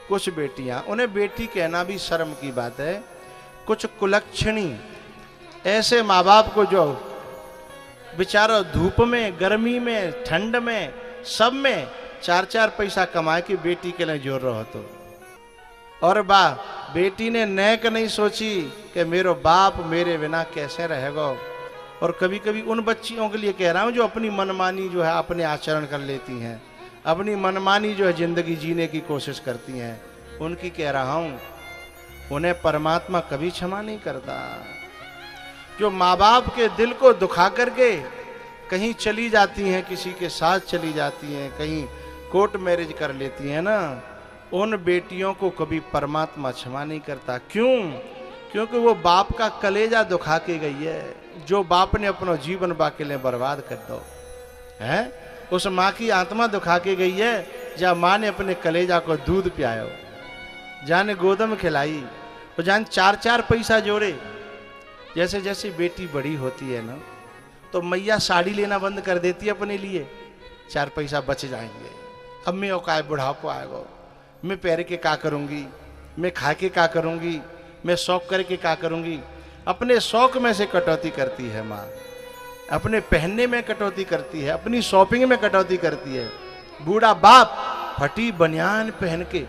कुछ बेटियां, उन्हें बेटी कहना भी शर्म की बात है, कुछ कुलक्षणी ऐसे माँ बाप को जो बेचारा धूप में, गर्मी में, ठंड में, सब में 4-4 पैसा कमा के बेटी के लिए जोड़ रहो तो, और बेटी ने नेक नहीं सोची कि मेरो बाप मेरे बिना कैसे रहेगा। और कभी कभी उन बच्चियों के लिए कह रहा हूं जो अपनी मनमानी जो है अपने आचरण कर लेती हैं, अपनी मनमानी जो है जिंदगी जीने की कोशिश करती हैं, उनकी कह रहा हूं, उन्हें परमात्मा कभी क्षमा नहीं करता। जो माँ बाप के दिल को दुखा करके कहीं चली जाती हैं, किसी के साथ चली जाती हैं, कहीं कोर्ट मैरिज कर लेती हैं ना, उन बेटियों को कभी परमात्मा क्षमा नहीं करता। क्यों? क्योंकि वो बाप का कलेजा दुखा के गई है, जो बाप ने अपना जीवन बा के लिए बर्बाद कर दो है, उस माँ की आत्मा दुखा के गई है, जहाँ माँ ने अपने कलेजा को दूध पियायो, जाने गोदम खिलाई, और जान 4-4 पैसा जोड़े। जैसे जैसे बेटी बड़ी होती है ना, तो मैया साड़ी लेना बंद कर देती है अपने लिए, 4 पैसा बच जाएंगे। अब मैं औकाय बुढ़ापा आएगा, मैं पैर के क्या करूंगी, मैं खा के क्या करूंगी, मैं शौक करके क्या करूंगी। अपने शौक में से कटौती करती है माँ, अपने पहनने में कटौती करती है, अपनी शॉपिंग में कटौती करती है। बूढ़ा बाप फटी बनियान पहन के,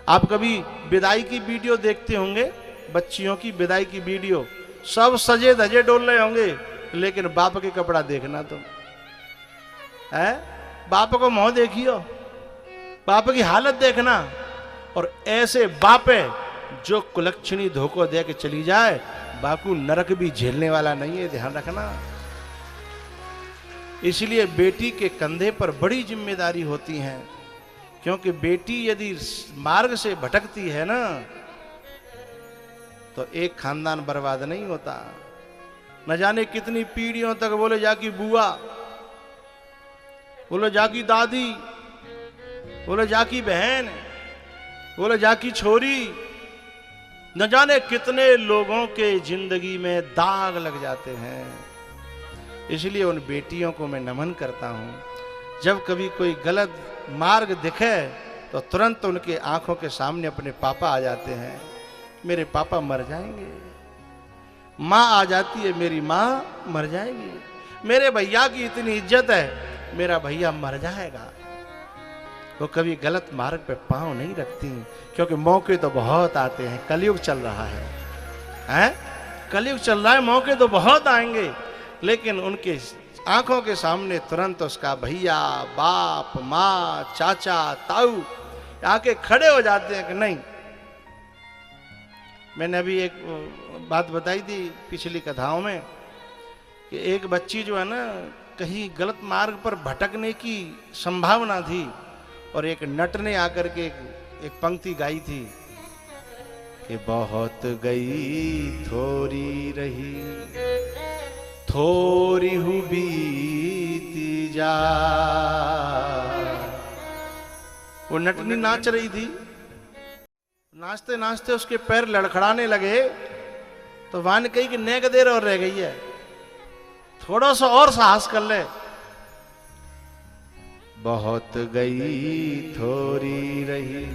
आप कभी विदाई की वीडियो देखते होंगे, बच्चियों की विदाई की वीडियो, सब सजे धजे डोल रहे होंगे, लेकिन बाप के कपड़ा देखना तुम है, बाप को मुंह देखियो, बाप की हालत देखना। और ऐसे बाप है जो कुलक्षणी धोखो दे के चली जाए, बाकू नरक भी झेलने वाला नहीं है, ध्यान रखना। इसलिए बेटी के कंधे पर बड़ी जिम्मेदारी होती है, क्योंकि बेटी यदि मार्ग से भटकती है ना, तो एक खानदान बर्बाद नहीं होता। न जाने कितनी पीढ़ियों तक बोले जाकी बुआ, बोले जाकी दादी, बोले जाकी बहन, बोले जाकी छोरी, न जाने कितने लोगों के जिंदगी में दाग लग जाते हैं। इसलिए उन बेटियों को मैं नमन करता हूं। जब कभी कोई गलत मार्ग दिखे तो तुरंत उनके आंखों के सामने अपने पापा आ जाते हैं, मेरे पापा मर जाएंगे। माँ आ जाती है, मेरी माँ मर जाएगी। मेरे भैया की इतनी इज्जत है, मेरा भैया मर जाएगा। वो कभी गलत मार्ग पे पांव नहीं रखती, क्योंकि मौके तो बहुत आते हैं। कलयुग चल रहा है? कलयुग चल रहा है, मौके तो बहुत आएंगे, लेकिन उनके आंखों के सामने तुरंत उसका भैया, बाप, माँ, चाचा, ताऊ आके खड़े हो जाते हैं कि नहीं। मैंने अभी एक बात बताई थी पिछली कथाओं में कि एक बच्ची जो है ना, कहीं गलत मार्ग पर भटकने की संभावना थी, और एक नट ने आकर के एक पंक्ति गाई थी कि बहुत गई थोड़ी रही, थोड़ी हूँ बीती जा। वो नटनी नाच रही थी, नाचते नाचते उसके पैर लड़खड़ाने लगे, तो वहां ने कही कि नेक देर और रह गई है, थोड़ा सा और साहस कर ले। बहुत गई थोड़ी रही,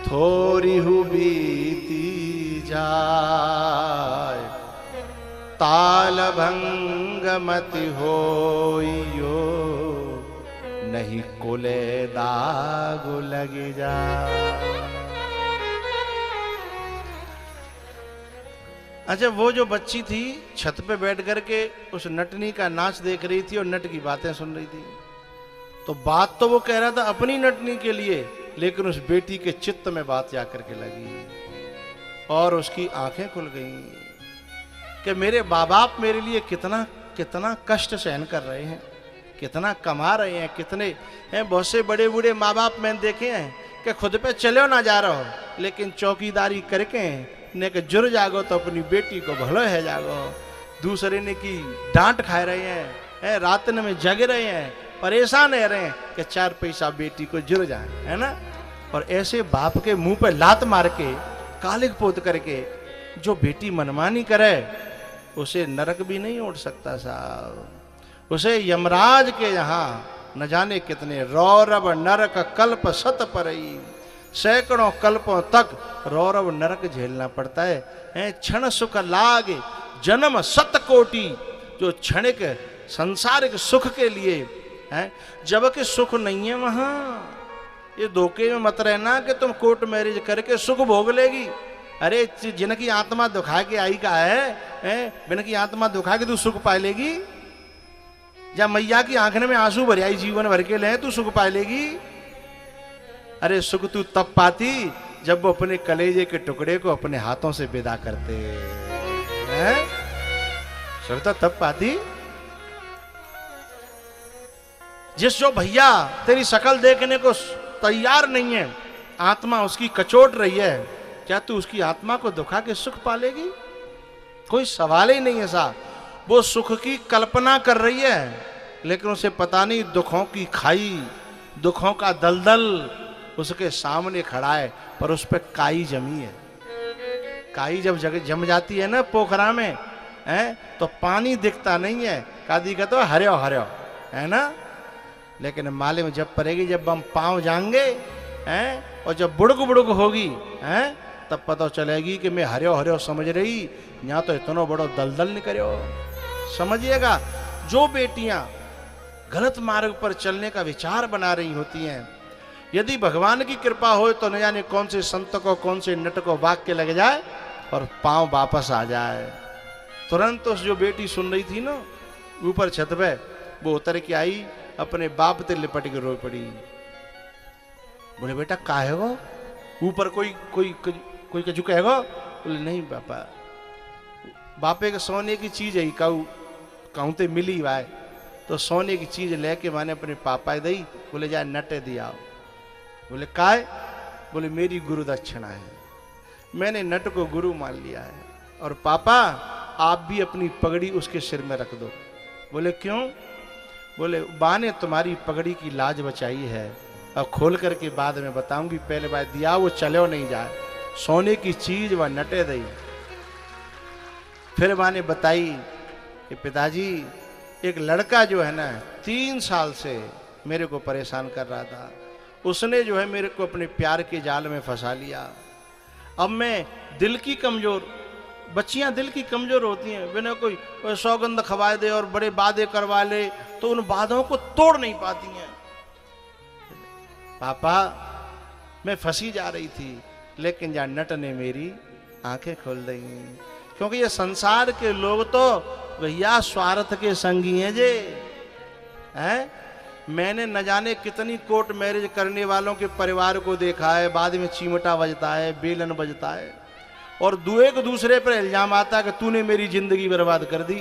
थोड़ी हूँ बीती जाए, ताल भंग मति होइयो, नहीं कुले दाग लग जा। अच्छा, वो जो बच्ची थी छत पे बैठ करके उस नटनी का नाच देख रही थी और नट की बातें सुन रही थी, तो बात तो वो कह रहा था अपनी नटनी के लिए, लेकिन उस बेटी के चित्त में बात जाकर के लगी और उसकी आंखें खुल गईं कि मेरे माँ बाप मेरे लिए कितना कितना कष्ट सहन कर रहे हैं, कितना कमा रहे हैं, कितने हैं। बहुत से बड़े बूढ़े माँ बाप मैंने देखे हैं कि खुद पे चलो ना जा रहा हो, लेकिन चौकीदारी करके ने के जुर जागो तो अपनी बेटी को भलो है जागो। दूसरे ने की डांट खा रहे हैं, रात में जग रहे हैं, परेशान रह रहे हैं कि 4 पैसा बेटी को जुड़ जाए, है ना। और ऐसे बाप के मुंह पे लात मार के कालिक पोत करके जो बेटी मनमानी करे, उसे नरक भी नहीं उड़ सकता साहब। उसे यमराज के यहाँ न जाने कितने रौरव नरक कल्प सत परई, सैकड़ों कल्पों तक रौरव नरक झेलना पड़ता है। क्षण सुख लागे जन्म सत कोटि, जो क्षणिक संसारिक सुख के लिए है, जबकि सुख नहीं है वहां। ये धोखे में मत रहना कि तुम कोर्ट मैरिज करके सुख भोग लेगी। अरे जिनकी आत्मा दुखा के आई का है जिनकी आत्मा दुखा के तू सुख पा लेगी? या मैया की आंखने में आंसू भर आई जीवन भर के ले तू सुख पा लेगी? अरे सुख तू तब पाती जब वो अपने कलेजे के टुकड़े को अपने हाथों से विदा करते हैं। सुख तो तब पाती जिस जो भैया तेरी शकल देखने को तैयार नहीं है, आत्मा उसकी कचोट रही है, क्या तू उसकी आत्मा को दुखा के सुख पालेगी? कोई सवाल ही नहीं है साहब। वो सुख की कल्पना कर रही है, लेकिन उसे पता नहीं दुखों की खाई, दुखों का दलदल उसके सामने खड़ा है, पर उस पर काई जमी है। काई जब जम जाती है ना पोखरा में तो पानी दिखता नहीं है, कादी का तो हरियो हरियो है ना, लेकिन माले में जब पड़ेगी, जब हम पांव जाएंगे और जब बुड़क बुड़क होगी तब पता चलेगी कि मैं हरियो हरियो समझ रही, यहाँ तो इतना बड़ो दलदल निकलो। समझिएगा, जो बेटियां गलत मार्ग पर चलने का विचार बना रही होती हैं, यदि भगवान की कृपा हो तो न जाने कौन से संत को, कौन से नट को वाक्य लग जाए और पांव वापस आ जाए। तुरंत उस जो बेटी सुन रही थी ना ऊपर छत पे, वो उतर के आई, अपने बाप ते लिपट के रो पड़ी। बोले बेटा काहे गो? ऊपर कोई कछु कहेगो? बोले नहीं पापा, बापे के सोने की चीज है, कहूँ ते मिली वाय, तो सोने की चीज लेके मैंने अपने पापा दी। बोले जाए नटे दिया। बोले काय? बोले मेरी गुरु दक्षिणा है, मैंने नट को गुरु मान लिया है, और पापा आप भी अपनी पगड़ी उसके सिर में रख दो। बोले क्यों? बोले बा ने तुम्हारी पगड़ी की लाज बचाई है, और खोल करके बाद में बताऊंगी, पहले बार दिया वो चलो नहीं जाए, सोने की चीज वह नटे दी। फिर माँ ने बताई कि पिताजी एक लड़का जो है ना 3 साल से मेरे को परेशान कर रहा था, उसने जो है मेरे को अपने प्यार के जाल में फंसा लिया। अब मैं दिल की कमजोर, बच्चियां दिल की कमजोर होती हैं, बिना कोई सौगंध खवा दे और बड़े वादे करवा ले तो उन वादों को तोड़ नहीं पाती हैं। पापा मैं फंसी जा रही थी, लेकिन जा नट ने मेरी आंखें खोल दी, क्योंकि ये संसार के लोग तो भैया स्वार्थ के संगी हैं जे हैं। मैंने न जाने कितनी कोर्ट मैरिज करने वालों के परिवार को देखा है, बाद में चिमटा बजता है, बेलन बजता है, और एक दूसरे पर इल्जाम आता है कि तूने मेरी जिंदगी बर्बाद कर दी,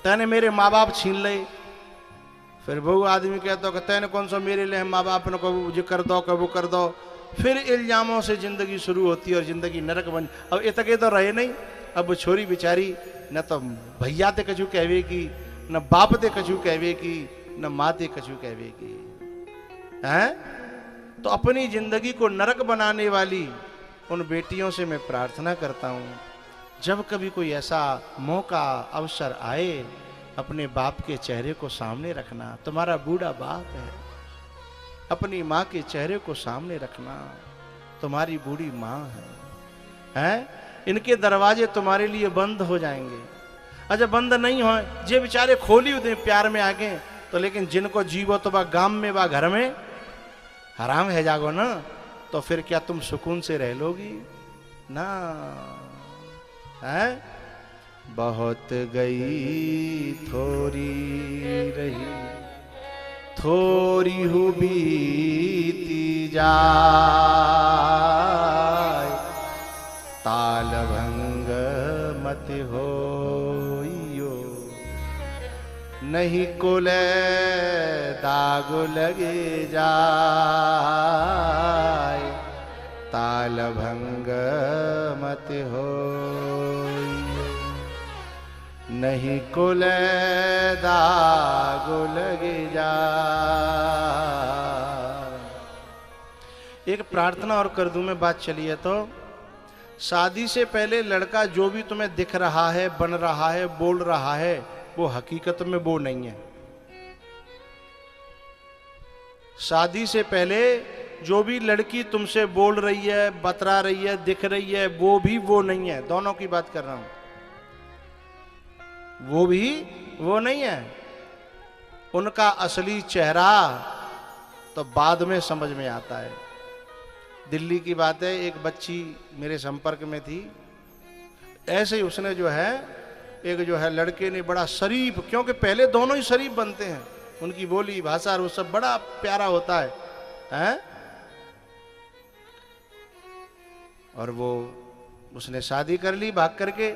तैने मेरे माँ बाप छीन ले। फिर वो आदमी कहता हो कि तैने कौन सा मेरे लिए माँ बाप ने कबू जो कर दो, कबू कर दो। फिर इल्जामों से जिंदगी शुरू होती है और जिंदगी नरक बन। अब इतके तो रहे नहीं, अब वो छोरी बेचारी न तो भैया ते कछु कहवे की, न बाप ते कछु कहवे की, न माँ ते कछु कहवे की हैं। तो अपनी जिंदगी को नरक बनाने वाली उन बेटियों से मैं प्रार्थना करता हूँ, जब कभी कोई ऐसा मौका अवसर आए, अपने बाप के चेहरे को सामने रखना। तुम्हारा बूढ़ा बाप है, अपनी माँ के चेहरे को सामने रखना, तुम्हारी बूढ़ी माँ है। इनके दरवाजे तुम्हारे लिए बंद हो जाएंगे। अच्छा बंद नहीं हो, जे बेचारे खोली उदे प्यार में आगे तो, लेकिन जिनको जीवो तो बा गांव में बा घर में हराम है जागो ना, तो फिर क्या तुम सुकून से रह लोगी ना? है बहुत गई थोड़ी रही, थोड़ी हु बीती जाए, ताल भंग मत होइयो, नहीं कुले दाग लगे जाए, ताल भंग मत होइयो, नहीं कुले दाग लगे जाए। एक प्रार्थना और कर दूं मैं, बात चलिए तो। शादी से पहले लड़का जो भी तुम्हें दिख रहा है, बन रहा है, बोल रहा है, वो हकीकत में वो नहीं है। शादी से पहले जो भी लड़की तुमसे बोल रही है, बतरा रही है, दिख रही है, वो भी वो नहीं है। दोनों की बात कर रहा हूं, वो भी वो नहीं है। उनका असली चेहरा तो बाद में समझ में आता है। दिल्ली की बात है, एक बच्ची मेरे संपर्क में थी, ऐसे ही उसने जो है एक जो है लड़के ने बड़ा शरीफ, क्योंकि पहले दोनों ही शरीफ बनते हैं, उनकी बोली भाषा और वो सब बड़ा प्यारा होता है, हैं? और वो उसने शादी कर ली भाग करके।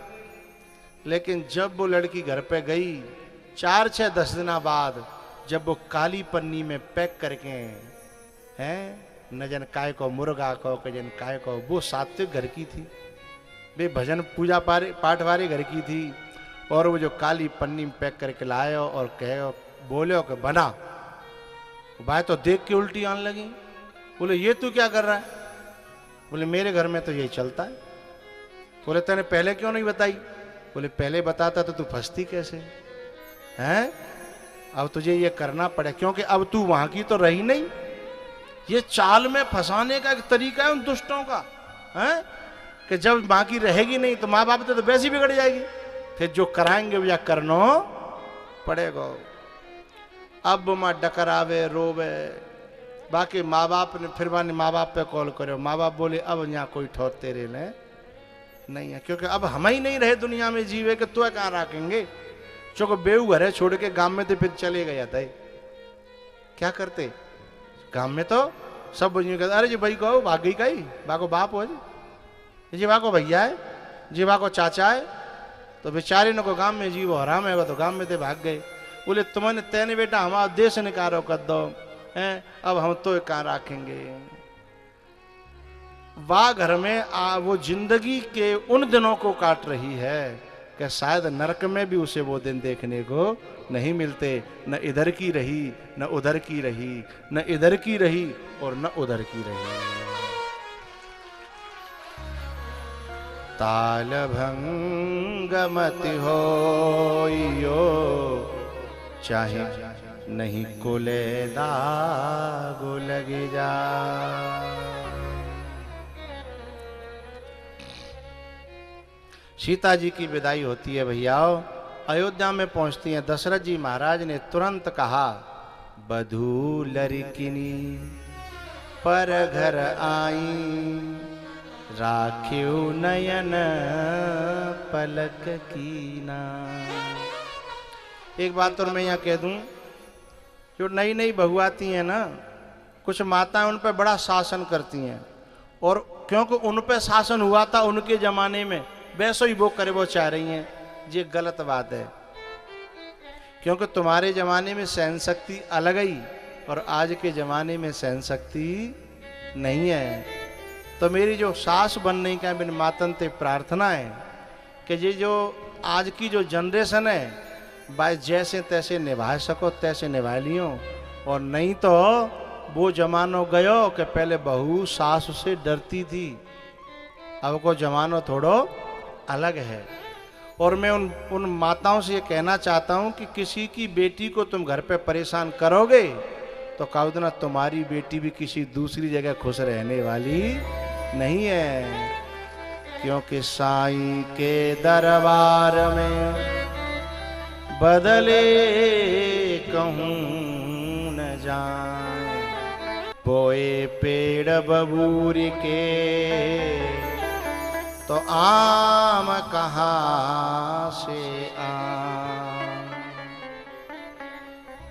लेकिन जब वो लड़की घर पे गई 4-6-10 दिन बाद, जब वो काली पन्नी में पैक करके हैं, न जन काय को मुर्गा को जन काय को, वो सात्विक घर की थी, वे भजन पूजा पाठ वाले घर की थी। और वो जो काली पन्नी में पैक करके लाए और कहे बोले कि बना, भाई तो देख के उल्टी आने लगी। बोले ये तू क्या कर रहा है? बोले मेरे घर में तो यही चलता है। बोले तूने पहले क्यों नहीं बताई? बोले पहले बताता तो तू फंसती कैसे हैं? अब तुझे ये करना पड़े, क्योंकि अब तू वहां की तो रही नहीं। ये चाल में फंसाने का एक तरीका है उन दुष्टों का, हैं? कि जब माँ की रहेगी नहीं तो माँ बाप तो वैसी बिगड़ जाएगी, फिर जो कराएंगे वो या करनो पड़ेगा। अब माँ डकरावे रोवे, बाकी माँ बाप ने फिर माँ बाप पे कॉल करे, माँ बाप बोले अब यहाँ कोई ठोर तेरे ने नहीं है, क्योंकि अब हम ही नहीं रहे दुनिया में जीवे के तो कहाँ रखेंगे। चूंकि बेऊ घर है छोड़ के गांव में तो फिर चले गया था, क्या करते गांव में तो सब बुझे कहते अरे जी भाई कहो भाग गई कही, बाको बाप हो जी, बाको भैया है जी, बाको चाचा है, तो बेचारे न को गांव में जी वो हराम है तो गांव में ते भाग गए। बोले तुमने तेने बेटा हमारा देश निकारो कर दो हैं, अब हम तो कहाँ रखेंगे। वाह घर में वो जिंदगी के उन दिनों को काट रही है कि शायद नरक में भी उसे वो दिन देखने को नहीं मिलते। न इधर की रही न उधर की रही, न इधर की रही और न उधर की रही। ताल भंग मति होइयो, चाहे नहीं कुले दागो लगे जा। सीता जी की विदाई होती है भैयाओ, अयोध्या में पहुंचती हैं। दशरथ जी महाराज ने तुरंत कहा बधू लड़किनी पर घर आई, राख्यो नयन पलक कीना। एक बात और मैं यहाँ कह दूं, जो नई नई बहू आती हैं ना, कुछ माताएं उन पर बड़ा शासन करती हैं, और क्योंकि उन पर शासन हुआ था उनके जमाने में, वैसे ही वो करे वो चाह रही हैं। ये गलत बात है, क्योंकि तुम्हारे जमाने में सहन शक्ति अलग ही और आज के जमाने में सहन शक्ति नहीं है। तो मेरी जो सास बनने का बिन मातन ते प्रार्थना है कि ये जो आज की जो जनरेशन है भाई जैसे तैसे निभा सको तैसे निभा लियो, और नहीं तो वो जमानो गयो कि पहले बहू सास से डरती थी, अब को जमानो थोड़ो अलग है। और मैं उन माताओं से ये कहना चाहता हूँ कि किसी की बेटी को तुम घर पे परेशान करोगे तो कहो ना तुम्हारी बेटी भी किसी दूसरी जगह खुश रहने वाली नहीं है, क्योंकि साईं के दरबार में बदले कहूँ न जाए, बोए पेड़ बबूर के तो आम कहाँ